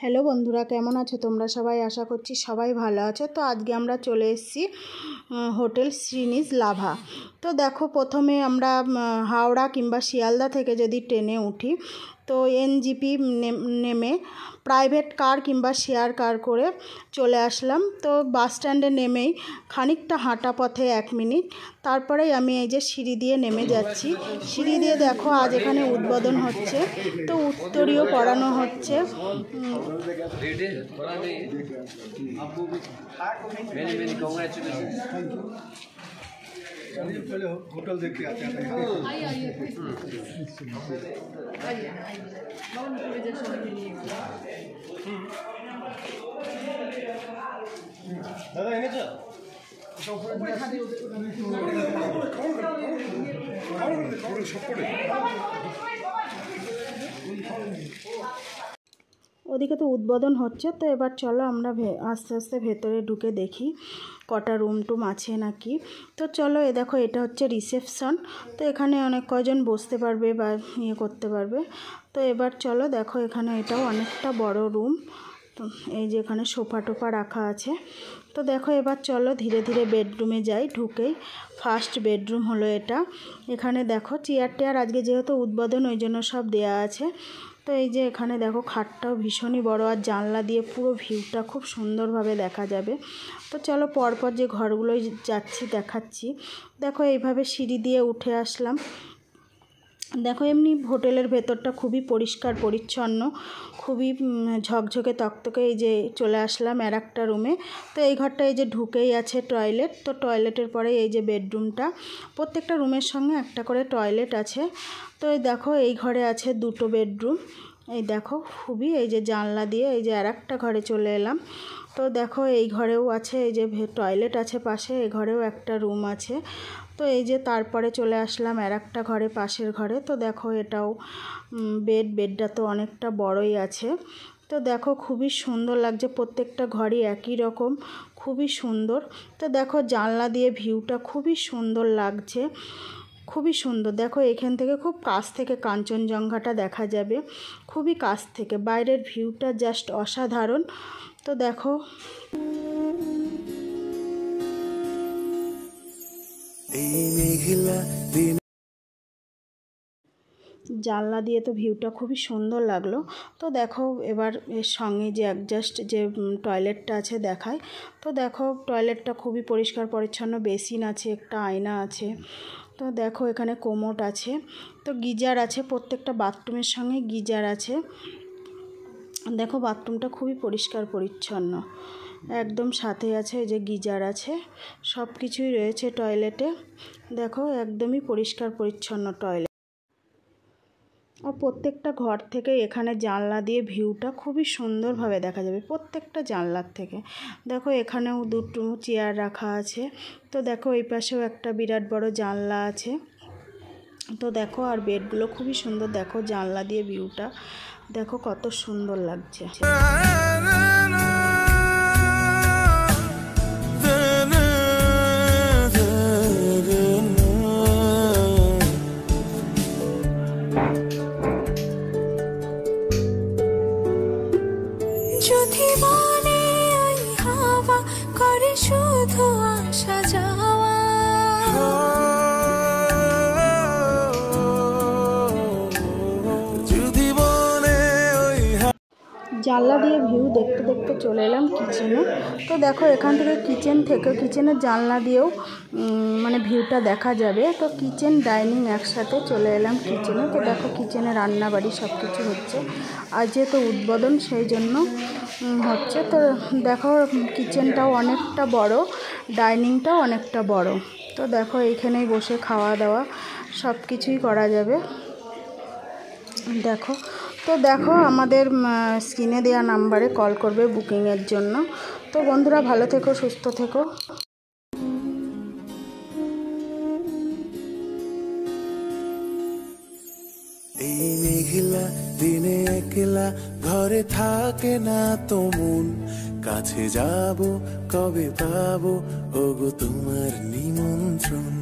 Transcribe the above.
Hello বন্ধুরা, কেমন আছো তোমরা সবাই? আশা করছি সবাই ভালো আছো। তো আজকে আমরা চলে এসেছি হোটেল শ্রীনিজ লাভা। তো দেখো, প্রথমে আমরা হাওড়া কিংবা শিয়ালদা থেকে যদি ট্রেনে উঠি তো এনজিপি নেমে প্রাইভেট কার কিংবা শেয়ার কার করে চলে আসলাম। তো বাস স্ট্যান্ডে নেমেই খানিকটা হাঁটা পথে 1 মিনিট, তারপরেই আমি এই যে সিঁড়ি দিয়ে নেমে যাচ্ছি। সিঁড়ি দিয়ে দেখো আজ এখানে উদ্বোধন হচ্ছে, তো উত্তরীয় পড়ানো হচ্ছে। होटल देख के आते हैं। दादा है ना ওদিকে তো উদ্বোধন হচ্ছে। তো এবার চলো আমরা আস্তে আস্তে ভেতরে ঢুকে দেখি কটা রুম টুম আছে নাকি। তো চলো, দেখো এটা হচ্ছে রিসেপশন। তো এখানে অনেক কজন বসতে পারবে বা করতে পারবে। তো এবার চলো দেখো, এখানে এটাও অনেকটা বড় রুম। তো এই যে এখানে সোফা টোফা রাখা আছে। তো দেখো এবার চলো ধীরে ধীরে বেডরুমে যাই। ঢুকেই ফার্স্ট বেডরুম হলো এটা। এখানে দেখো চেয়ার টেয়ার আজকে যেহেতু উদ্বোধন ওই জন্য সব দেয়া আছে। তো এই যে এখানে দেখো খাটটাও ভীষণই বড়, আর জানলা দিয়ে পুরো ভিউটা খুব সুন্দরভাবে দেখা যাবে। তো চলো পরপর যে ঘরগুলোয় যাচ্ছি দেখাচ্ছি। দেখো এইভাবে সিঁড়ি দিয়ে উঠে আসলাম। দেখো এমনি হোটেলের ভেতরটা খুবই পরিষ্কার পরিচ্ছন্ন, খুবই ঝকঝকে তকতকে। এই যে চলে আসলাম আর একটা রুমে। তো এই ঘরটা এই যে ঢুকেই আছে টয়লেট। তো টয়লেটের পরে এই যে বেডরুমটা, প্রত্যেকটা রুমের সঙ্গে একটা করে টয়লেট আছে। তো এই দেখো এই ঘরে আছে 2টো বেডরুম। এই দেখো খুবই এই যে জানলা দিয়ে এই যে আর একটা ঘরে চলে এলাম। তো দেখো এই ঘরেও আছে এই যে টয়লেট আছে পাশে, এই ঘরেও একটা রুম আছে। তো এই যে তারপরে চলে আসলাম আর একটা ঘরে, পাশের ঘরে। তো দেখো এটাও বেডটা তো অনেকটা বড়ই আছে। তো দেখো খুবই সুন্দর লাগছে, প্রত্যেকটা ঘরই একই রকম, খুবই সুন্দর। তো দেখো জানলা দিয়ে ভিউটা খুবই সুন্দর লাগছে, খুবই সুন্দর। দেখো এখান থেকে খুব কাছ থেকে কাঞ্চনজঙ্ঘাটা দেখা যাবে, খুবই কাছ থেকে। বাইরের ভিউটা জাস্ট অসাধারণ। তো দেখো জানলা দিয়ে তো ভিউটা খুবই সুন্দর লাগলো। তো দেখো এবার এর সঙ্গে যে অ্যাডজাস্ট যে টয়লেটটা আছে দেখায়। তো দেখো টয়লেটটা খুবই পরিষ্কার পরিচ্ছন্ন, বেসিন আছে, একটা আয়না আছে। তো দেখো এখানে কোমোড আছে, তো গিজার আছে, প্রত্যেকটা বাথরুমের সঙ্গে গিজার আছে। দেখো বাথরুমটা খুবই পরিষ্কার পরিচ্ছন্ন, একদম সাথে আছে এই যে গিজার আছে, সব কিছুই রয়েছে টয়লেটে। দেখো একদমই পরিষ্কার পরিচ্ছন্ন টয়লেট। আর প্রত্যেকটা ঘর থেকে এখানে জানলা দিয়ে ভিউটা খুবই সুন্দরভাবে দেখা যাবে, প্রত্যেকটা জানলার থেকে। দেখো এখানেও 2টো চেয়ার রাখা আছে। তো দেখো এই পাশেও একটা বিরাট বড় জানলা আছে। তো দেখো আর বেডগুলো খুবই সুন্দর। দেখো জানলা দিয়ে ভিউটা দেখো কত সুন্দর লাগছে। যদি মনে ওই হাওয়া করে শুধু আসা যাওয়া, যদি মনে ওই জানলা দিয়ে ভিউ দেখতে দেখতে চলে এলাম কিচেনে। তো দেখো এখান থেকে কিচেনের জানলা দিয়েও মানে ভিউটা দেখা যাবে। তো কিচেন ডাইনিং একসাথে চলে এলাম কিচেনে। তো দেখো কিচেনে রান্নাবাড়ি সব কিছু হচ্ছে, আর যেহেতু উদ্বোধন সেই জন্য হচ্ছে। তো দেখো কিচেনটাও অনেকটা বড়, ডাইনিংটাও অনেকটা বড়। তো দেখো এইখানেই বসে খাওয়া দাওয়া সব কিছুই করা যাবে। দেখো তো দেখো আমাদের স্ক্রিনে দেওয়া নাম্বারে কল করবে বুকিংয়ের জন্য। তো বন্ধুরা ভালো থেকো, সুস্থ থেকো। এই মেঘলা দিনে একলা ঘরে থাকে না তো মন, কাছে যাব কবে পাবো ওগো তোমার নিমন্ত্রণ।